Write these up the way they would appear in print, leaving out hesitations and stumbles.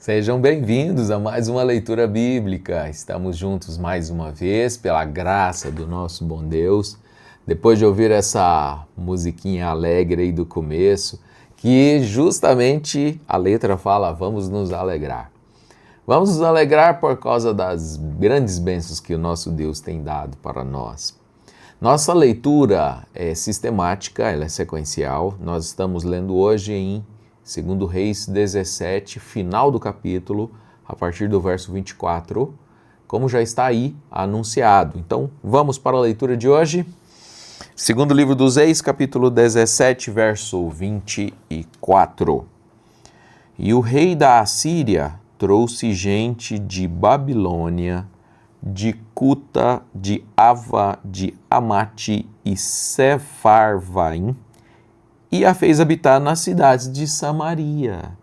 Sejam bem-vindos a mais uma leitura bíblica. Estamos juntos mais uma vez, pela graça do nosso bom Deus. Depois de ouvir essa musiquinha alegre aí do começo, que justamente a letra fala, vamos nos alegrar. Vamos nos alegrar por causa das grandes bênçãos que o nosso Deus tem dado para nós. Nossa leitura é sistemática, ela é sequencial. Nós estamos lendo hoje em 2 Reis 17, final do capítulo, a partir do verso 24, como já está aí anunciado. Então, vamos para a leitura de hoje. Segundo livro dos Reis, capítulo 17, verso 24. E o rei da Assíria trouxe gente de Babilônia, de Cuta, de Ava, de Amate e Sefarvaim, e a fez habitar nas cidades de Samaria,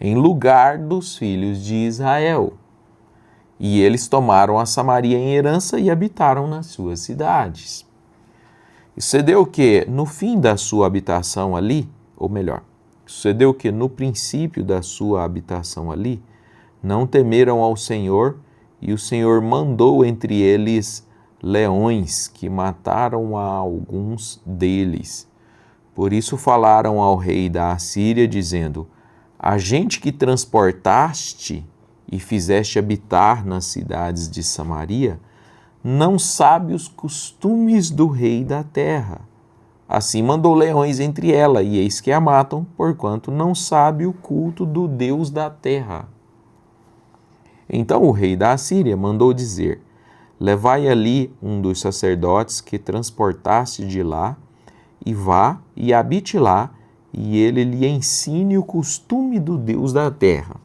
em lugar dos filhos de Israel. E eles tomaram a Samaria em herança e habitaram nas suas cidades. E sucedeu que, no fim da sua habitação ali, ou melhor, sucedeu que no princípio da sua habitação ali, não temeram ao Senhor, e o Senhor mandou entre eles leões que mataram a alguns deles. Por isso falaram ao rei da Assíria, dizendo: a gente que transportaste e fizeste habitar nas cidades de Samaria, não sabe os costumes do rei da terra. Assim mandou leões entre ela, e eis que a matam, porquanto não sabe o culto do Deus da terra. Então o rei da Assíria mandou dizer: levai ali um dos sacerdotes que transportaste de lá, e vá e habite lá, e ele lhe ensine o costume do Deus da terra.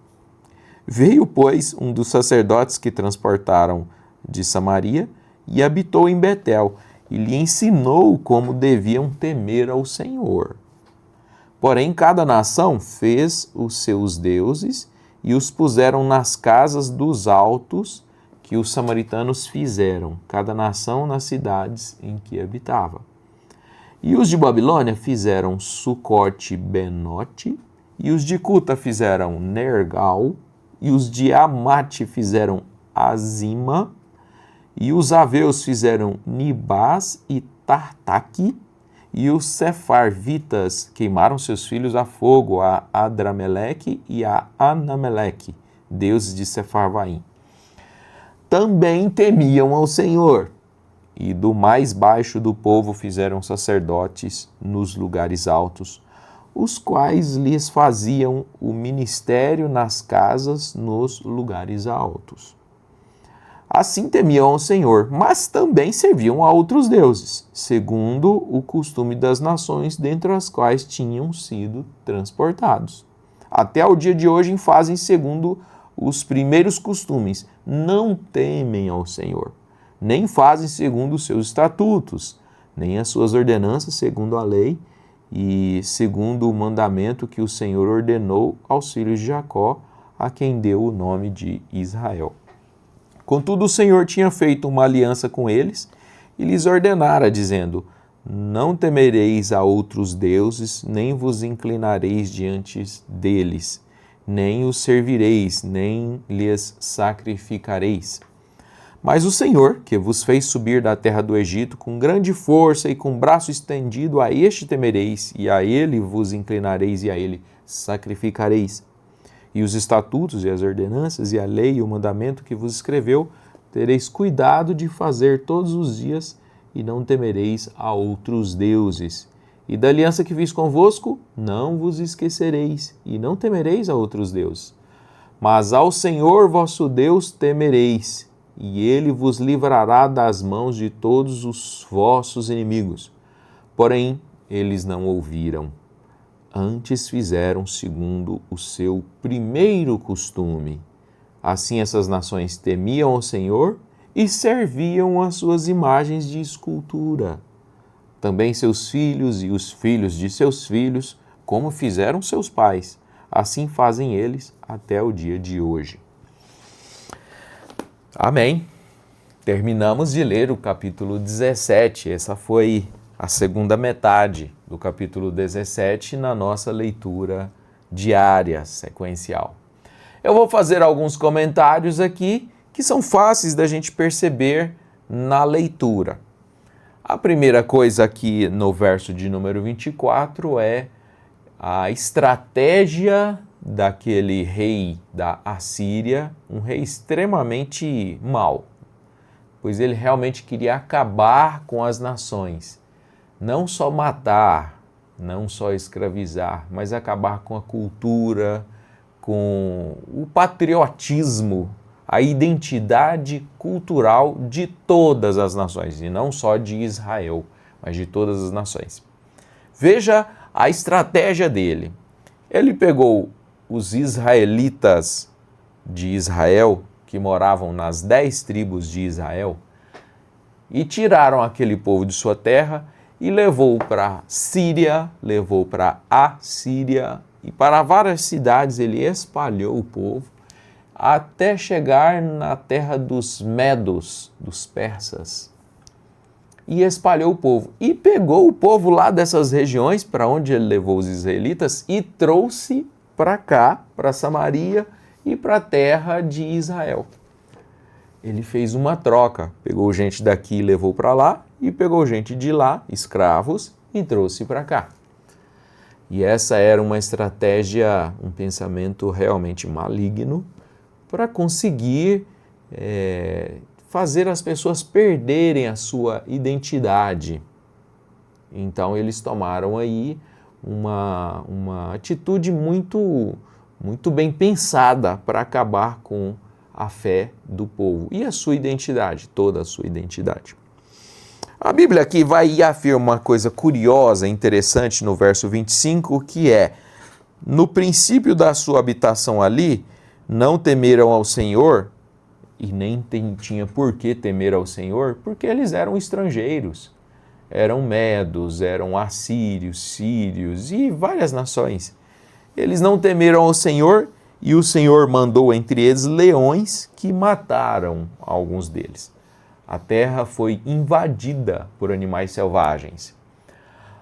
Veio, pois, um dos sacerdotes que transportaram de Samaria, e habitou em Betel, e lhe ensinou como deviam temer ao Senhor. Porém, cada nação fez os seus deuses, e os puseram nas casas dos altos que os samaritanos fizeram, cada nação nas cidades em que habitava. E os de Babilônia fizeram Sucote-Benote, e os de Cuta fizeram Nergal, e os de Amate fizeram Azima, e os aveus fizeram Nibás e Tartaque, e os sefarvitas queimaram seus filhos a fogo, a Adrameleque e a Anameleque, deuses de Sefarvaim. Também temiam ao Senhor, e do mais baixo do povo fizeram sacerdotes nos lugares altos, os quais lhes faziam o ministério nas casas nos lugares altos. Assim temiam ao Senhor, mas também serviam a outros deuses, segundo o costume das nações dentre as quais tinham sido transportados. Até o dia de hoje fazem segundo os primeiros costumes, não temem ao Senhor, nem fazem segundo os seus estatutos, nem as suas ordenanças segundo a lei e segundo o mandamento que o Senhor ordenou aos filhos de Jacó, a quem deu o nome de Israel. Contudo, o Senhor tinha feito uma aliança com eles e lhes ordenara, dizendo: não temereis a outros deuses, nem vos inclinareis diante deles, nem os servireis, nem lhes sacrificareis. Mas o Senhor, que vos fez subir da terra do Egito com grande força e com braço estendido, a este temereis, e a ele vos inclinareis, e a ele sacrificareis. E os estatutos e as ordenanças e a lei e o mandamento que vos escreveu, tereis cuidado de fazer todos os dias, e não temereis a outros deuses. E da aliança que fiz convosco, não vos esquecereis, e não temereis a outros deuses. Mas ao Senhor vosso Deus temereis, e ele vos livrará das mãos de todos os vossos inimigos. Porém, eles não ouviram. Antes fizeram segundo o seu primeiro costume. Assim essas nações temiam ao Senhor e serviam as suas imagens de escultura. Também seus filhos e os filhos de seus filhos, como fizeram seus pais, assim fazem eles até o dia de hoje. Amém. Terminamos de ler o capítulo 17. Essa foi a segunda metade do capítulo 17 na nossa leitura diária, sequencial. Eu vou fazer alguns comentários aqui que são fáceis da gente perceber na leitura. A primeira coisa aqui no verso de número 24 é a estratégia daquele rei da Assíria, um rei extremamente mau, pois ele realmente queria acabar com as nações, não só matar, não só escravizar, mas acabar com a cultura, com o patriotismo, a identidade cultural de todas as nações, e não só de Israel, mas de todas as nações. Veja a estratégia dele. Ele pegou os israelitas de Israel, que moravam nas 10 tribos de Israel, e tiraram aquele povo de sua terra e levou para Síria, levou para Assíria, e para várias cidades ele espalhou o povo, até chegar na terra dos Medos, dos persas, e espalhou o povo. E pegou o povo lá dessas regiões, para onde ele levou os israelitas, e trouxe para cá, para Samaria e para a terra de Israel. Ele fez uma troca, pegou gente daqui e levou para lá, e pegou gente de lá, escravos, e trouxe para cá. E essa era uma estratégia, um pensamento realmente maligno, para conseguir fazer as pessoas perderem a sua identidade. Então eles tomaram aí uma atitude muito bem pensada para acabar com a fé do povo e a sua identidade, toda a sua identidade. A Bíblia aqui vai e afirma uma coisa curiosa, interessante no verso 25, que é: no princípio da sua habitação ali, não temeram ao Senhor, e nem tinha por que temer ao Senhor, porque eles eram estrangeiros, eram medos, eram assírios, sírios e várias nações. Eles não temeram ao Senhor, e o Senhor mandou entre eles leões que mataram alguns deles. A terra foi invadida por animais selvagens.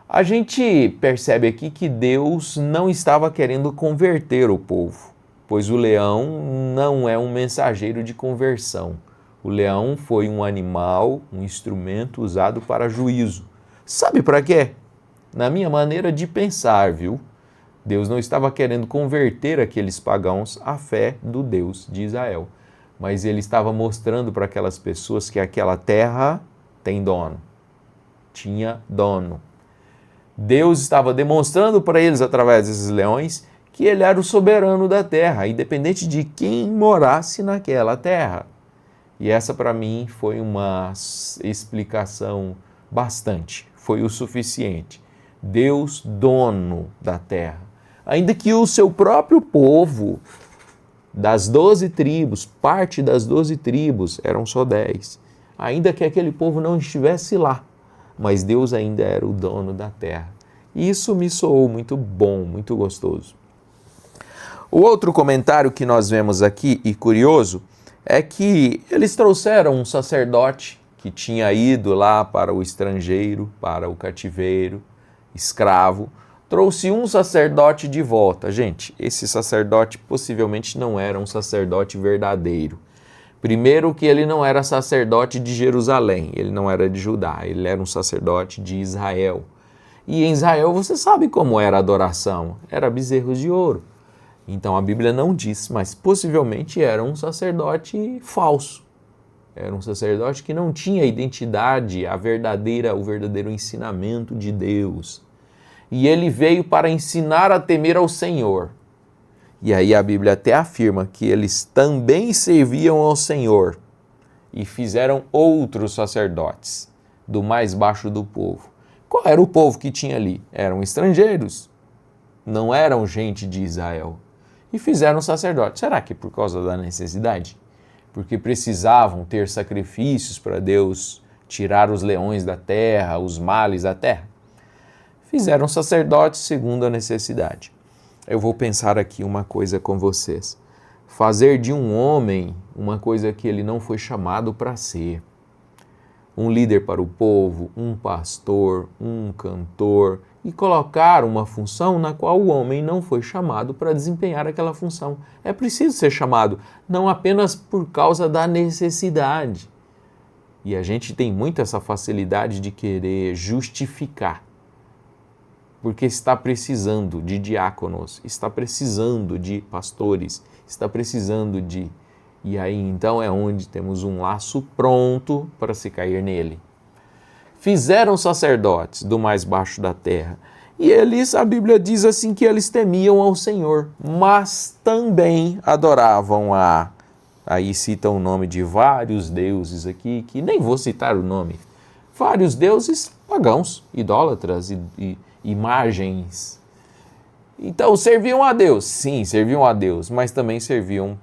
A gente percebe aqui que Deus não estava querendo converter o povo, pois o leão não é um mensageiro de conversão. O leão foi um animal, um instrumento usado para juízo. Sabe para quê? Na minha maneira de pensar, viu? Deus não estava querendo converter aqueles pagãos à fé do Deus de Israel, mas ele estava mostrando para aquelas pessoas que aquela terra tem dono, tinha dono. Deus estava demonstrando para eles, através desses leões, que ele era o soberano da terra, independente de quem morasse naquela terra. E essa, para mim, foi uma explicação foi o suficiente. Deus, dono da terra. Ainda que o seu próprio povo, das 12 tribos, parte das 12 tribos, eram só 10, ainda que aquele povo não estivesse lá, mas Deus ainda era o dono da terra. E isso me soou muito bom, muito gostoso. O outro comentário que nós vemos aqui, e curioso, é que eles trouxeram um sacerdote que tinha ido lá para o estrangeiro, para o cativeiro, escravo, trouxe um sacerdote de volta. Gente, esse sacerdote possivelmente não era um sacerdote verdadeiro. Primeiro que ele não era sacerdote de Jerusalém, ele não era de Judá, ele era um sacerdote de Israel. E em Israel você sabe como era a adoração, era bezerros de ouro. Então a Bíblia não diz, mas possivelmente era um sacerdote falso. Era um sacerdote que não tinha identidade, o verdadeiro ensinamento de Deus. E ele veio para ensinar a temer ao Senhor. E aí a Bíblia até afirma que eles também serviam ao Senhor e fizeram outros sacerdotes do mais baixo do povo. Qual era o povo que tinha ali? Eram estrangeiros, não eram gente de Israel. E fizeram sacerdotes. Será que por causa da necessidade? Porque precisavam ter sacrifícios para Deus tirar os leões da terra, os males da terra? Fizeram sacerdotes segundo a necessidade. Eu vou pensar aqui uma coisa com vocês. Fazer de um homem uma coisa que ele não foi chamado para ser. um líder para o povo, um pastor, um cantor, e colocar uma função na qual o homem não foi chamado para desempenhar aquela função. É preciso ser chamado, não apenas por causa da necessidade. E a gente tem muito essa facilidade de querer justificar, porque está precisando de diáconos, está precisando de pastores, está precisando de... E aí então é onde temos um laço pronto para se cair nele. Fizeram sacerdotes do mais baixo da terra. E eles, a Bíblia diz assim que eles temiam ao Senhor, mas também adoravam a... Aí cita o nome de vários deuses aqui, que nem vou citar o nome. Vários deuses pagãos, idólatras e imagens. Então, serviam a Deus. Sim, serviam a Deus, mas também serviam...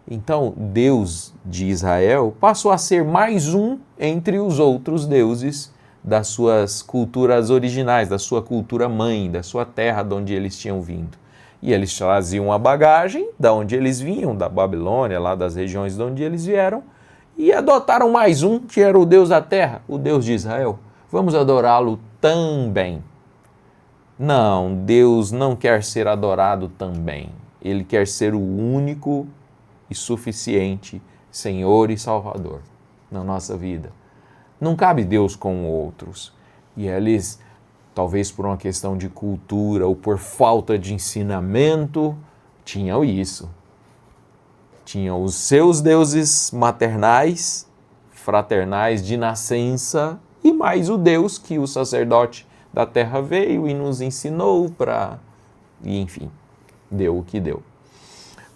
Então, Deus de Israel passou a ser mais um entre os outros deuses das suas culturas originais, da sua cultura mãe, da sua terra de onde eles tinham vindo. E eles traziam a bagagem da onde eles vinham, da Babilônia, lá das regiões de onde eles vieram, e adotaram mais um, que era o Deus da terra, o Deus de Israel. Vamos adorá-lo também. Não, Deus não quer ser adorado também. Ele quer ser o único e suficiente Senhor e Salvador na nossa vida. Não cabe Deus com outros. E eles, talvez por uma questão de cultura ou por falta de ensinamento, tinham isso. Tinham os seus deuses maternais, fraternais de nascença, e mais o Deus que o sacerdote da terra veio e nos ensinou para... E enfim, deu o que deu.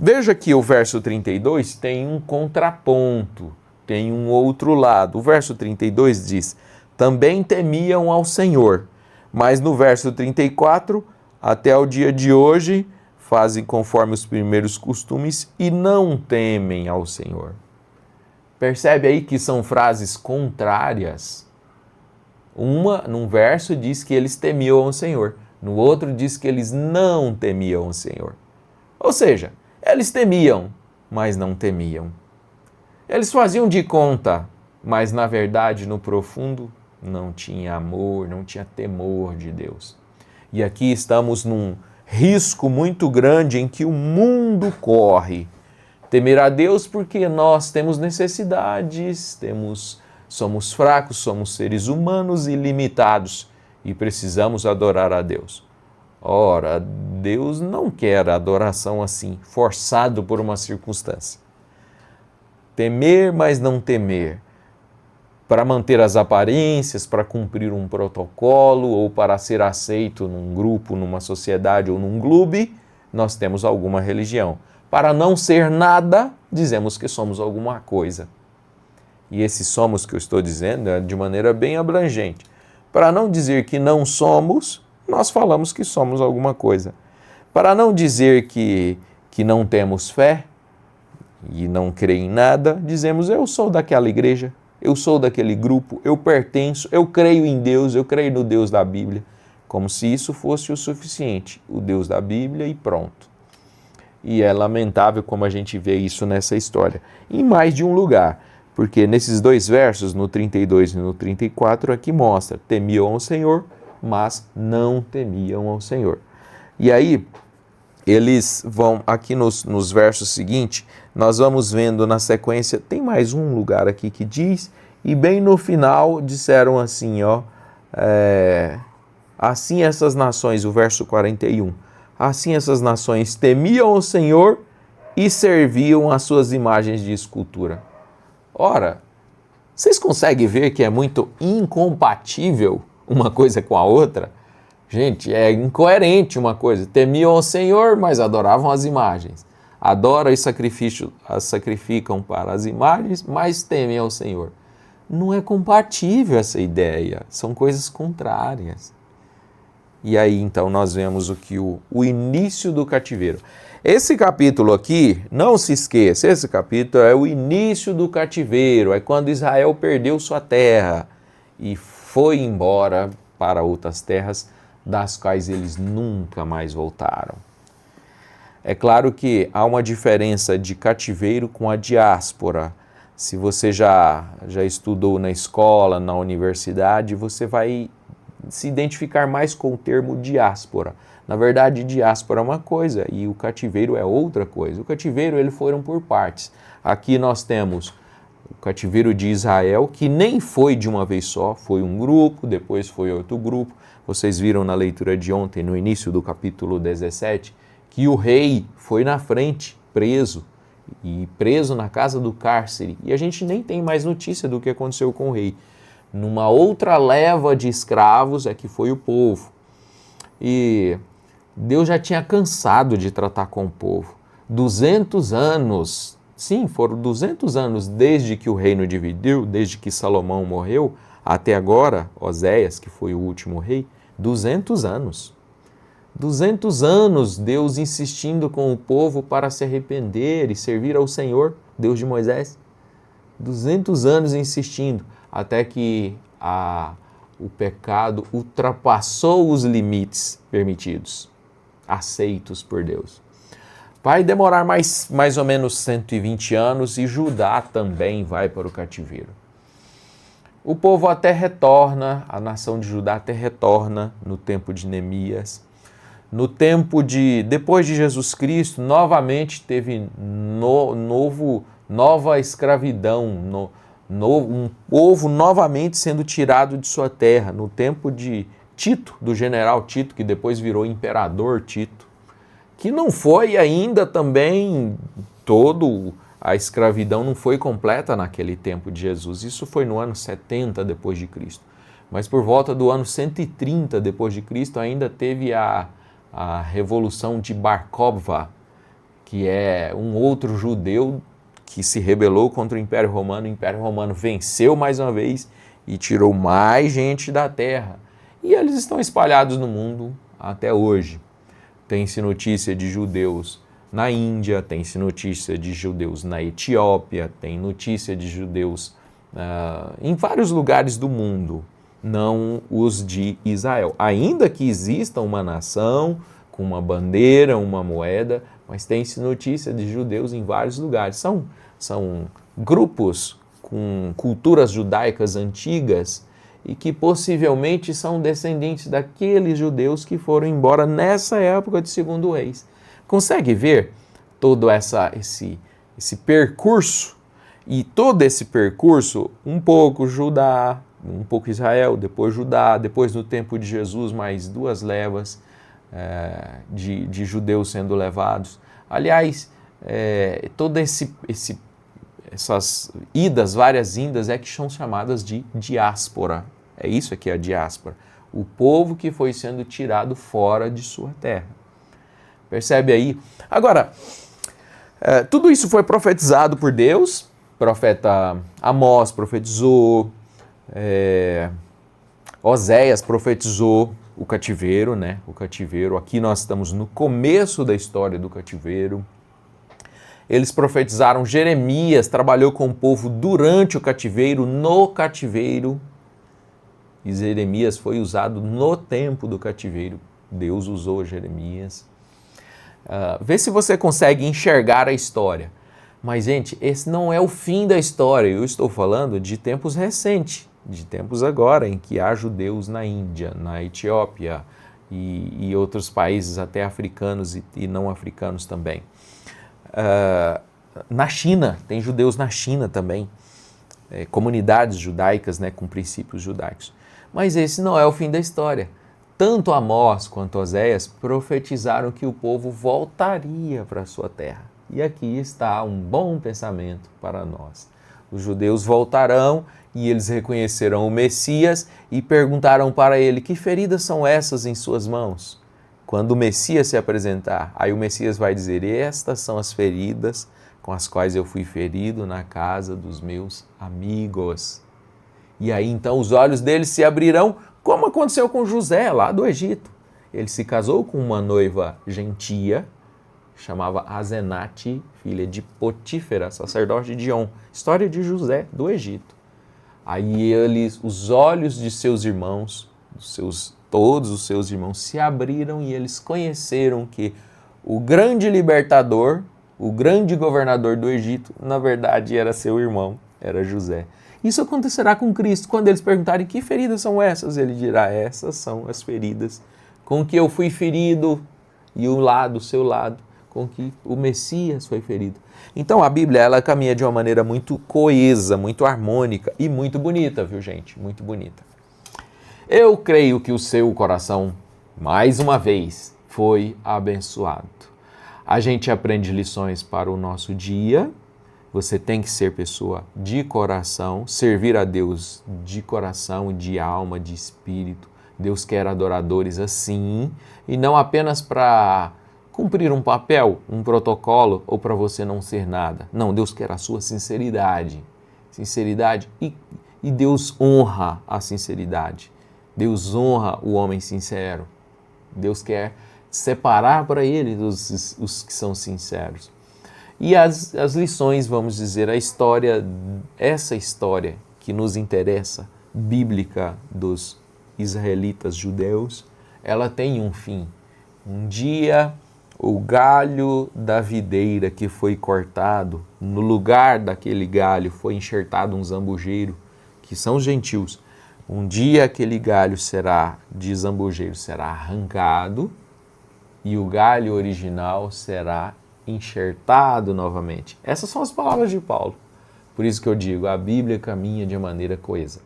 Veja que o verso 32 tem um contraponto, tem um outro lado. O verso 32 diz, também temiam ao Senhor, mas no verso 34, até o dia de hoje, fazem conforme os primeiros costumes e não temem ao Senhor. Percebe aí que são frases contrárias? Uma, num verso, diz que eles temiam ao Senhor, no outro diz que eles não temiam ao Senhor. Ou seja, eles temiam, mas não temiam. Eles faziam de conta, mas na verdade, no profundo, não tinha amor, não tinha temor de Deus. E aqui estamos num risco muito grande em que o mundo corre. Temer a Deus porque nós temos necessidades, somos fracos, somos seres humanos e limitados e precisamos adorar a Deus. Ora, Deus não quer adoração assim, forçado por uma circunstância. Temer, mas não temer. Para manter as aparências, para cumprir um protocolo ou para ser aceito num grupo, numa sociedade ou num clube, nós temos alguma religião. Para não ser nada, dizemos que somos alguma coisa. E esse somos que eu estou dizendo é de maneira bem abrangente. Para não dizer que não somos, nós falamos que somos alguma coisa. Para não dizer que não temos fé e não creio em nada, dizemos eu sou daquela igreja, eu sou daquele grupo, eu pertenço, eu creio em Deus, eu creio no Deus da Bíblia, como se isso fosse o suficiente, o Deus da Bíblia e pronto. E é lamentável como a gente vê isso nessa história, em mais de um lugar, porque nesses dois versos, no 32 e no 34, aqui mostra, temiam ao Senhor, mas não temiam ao Senhor. E aí, eles vão, aqui nos versos seguintes, nós vamos vendo na sequência, tem mais um lugar aqui que diz, e bem no final disseram assim, assim essas nações, o verso 41, assim essas nações temiam o Senhor e serviam as suas imagens de escultura. Ora, vocês conseguem ver que é muito incompatível uma coisa com a outra? Gente, é incoerente uma coisa. Temiam o Senhor, mas adoravam as imagens. Adoram e sacrificam para as imagens, mas temem ao Senhor. Não é compatível essa ideia. São coisas contrárias. E aí, então, nós vemos o início do cativeiro. Esse capítulo aqui, não se esqueça, esse capítulo é o início do cativeiro. É quando Israel perdeu sua terra e foi embora para outras terras, das quais eles nunca mais voltaram. É claro que há uma diferença de cativeiro com a diáspora. Se você já estudou na escola, na universidade, você vai se identificar mais com o termo diáspora. Na verdade, diáspora é uma coisa e o cativeiro é outra coisa. O cativeiro, eles foram por partes. Aqui nós temos o cativeiro de Israel, que nem foi de uma vez só, foi um grupo, depois foi outro grupo. Vocês viram na leitura de ontem, no início do capítulo 17, que o rei foi na frente, preso, e preso na casa do cárcere. E a gente nem tem mais notícia do que aconteceu com o rei. Numa outra leva de escravos é que foi o povo. E Deus já tinha cansado de tratar com o povo. 200 anos, sim, foram 200 anos desde que o reino dividiu, desde que Salomão morreu, até agora, Oséias, que foi o último rei, 200 anos. 200 anos Deus insistindo com o povo para se arrepender e servir ao Senhor, Deus de Moisés. 200 anos insistindo, até que o pecado ultrapassou os limites permitidos, aceitos por Deus. Vai demorar mais ou menos 120 anos e Judá também vai para o cativeiro. O povo até retorna, a nação de Judá até retorna no tempo de Neemias. No tempo depois de Jesus Cristo, novamente teve nova escravidão, um povo novamente sendo tirado de sua terra. No tempo de Tito, do general Tito, que depois virou imperador Tito, que não foi ainda também a escravidão não foi completa naquele tempo de Jesus. Isso foi no ano 70 depois de Cristo. Mas por volta do ano 130 depois de Cristo ainda teve a Revolução de Bar Kokhba, que é um outro judeu que se rebelou contra o Império Romano. O Império Romano venceu mais uma vez e tirou mais gente da terra. E eles estão espalhados no mundo até hoje. Tem-se notícia de judeus na Índia, tem-se notícia de judeus na Etiópia, tem notícia de judeus em vários lugares do mundo, não os de Israel. Ainda que exista uma nação com uma bandeira, uma moeda, mas tem-se notícia de judeus em vários lugares. São grupos com culturas judaicas antigas e que possivelmente são descendentes daqueles judeus que foram embora nessa época de Segundo Reis. Consegue ver todo esse percurso? E todo esse percurso, um pouco Judá, um pouco Israel, depois Judá, depois no tempo de Jesus mais duas levas de judeus sendo levados. Aliás, todas essas idas, várias indas, que são chamadas de diáspora. É isso aqui, a diáspora. O povo que foi sendo tirado fora de sua terra. Percebe aí? Agora, tudo isso foi profetizado por Deus. O profeta Amós profetizou, Oséias profetizou o cativeiro, né? O cativeiro. Aqui nós estamos no começo da história do cativeiro. Eles profetizaram, Jeremias trabalhou com o povo durante o cativeiro, no cativeiro. E Jeremias foi usado no tempo do cativeiro. Deus usou Jeremias. Vê se você consegue enxergar a história. Mas, gente, esse não é o fim da história. Eu estou falando de tempos recentes, de tempos agora, em que há judeus na Índia, na Etiópia e outros países até africanos e não africanos também. Na China, tem judeus na China também, comunidades judaicas, né, com princípios judaicos. Mas esse não é o fim da história. Tanto Amós quanto Oséias profetizaram que o povo voltaria para a sua terra. E aqui está um bom pensamento para nós. Os judeus voltarão e eles reconhecerão o Messias e perguntaram para ele: que feridas são essas em suas mãos? Quando o Messias se apresentar, aí o Messias vai dizer: estas são as feridas com as quais eu fui ferido na casa dos meus amigos. E aí então os olhos deles se abrirão, como aconteceu com José lá do Egito. Ele se casou com uma noiva gentia, chamava Azenate, filha de Potífera, sacerdote de On. História de José do Egito. Aí os olhos de seus irmãos, todos os seus irmãos se abriram e eles conheceram que o grande libertador, o grande governador do Egito, na verdade era seu irmão. era José. Isso acontecerá com Cristo. Quando eles perguntarem que feridas são essas, ele dirá, essas são as feridas com que eu fui ferido e o seu lado, com que o Messias foi ferido. Então a Bíblia, ela caminha de uma maneira muito coesa, muito harmônica e muito bonita, viu gente? Muito bonita. Eu creio que o seu coração, mais uma vez, foi abençoado. A gente aprende lições para o nosso dia. Você tem que ser pessoa de coração, servir a Deus de coração, de alma, de espírito. Deus quer adoradores assim, e não apenas para cumprir um papel, um protocolo, ou para você não ser nada. Não, Deus quer a sua sinceridade. Sinceridade, e Deus honra a sinceridade. Deus honra o homem sincero. Deus quer separar para ele os que são sinceros. E as lições, vamos dizer, a história, essa história que nos interessa, bíblica dos israelitas judeus, ela tem um fim. Um dia, o galho da videira que foi cortado, no lugar daquele galho foi enxertado um zambujeiro, que são os gentios. Um dia aquele galho de zambujeiro será arrancado e o galho original será enxertado novamente. Essas são as palavras de Paulo. Por isso que eu digo, a Bíblia caminha de maneira coesa.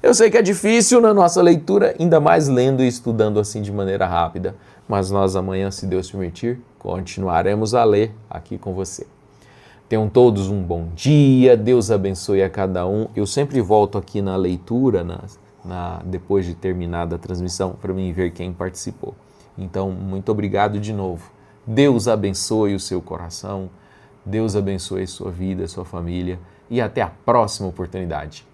Eu sei que é difícil na nossa leitura, ainda mais lendo e estudando assim de maneira rápida, mas nós amanhã, se Deus permitir, continuaremos a ler aqui com você. Tenham todos um bom dia, Deus abençoe a cada um. Eu sempre volto aqui na leitura, depois de terminada a transmissão, para mim ver quem participou. Então, muito obrigado de novo. Deus abençoe o seu coração, Deus abençoe sua vida, sua família e até a próxima oportunidade.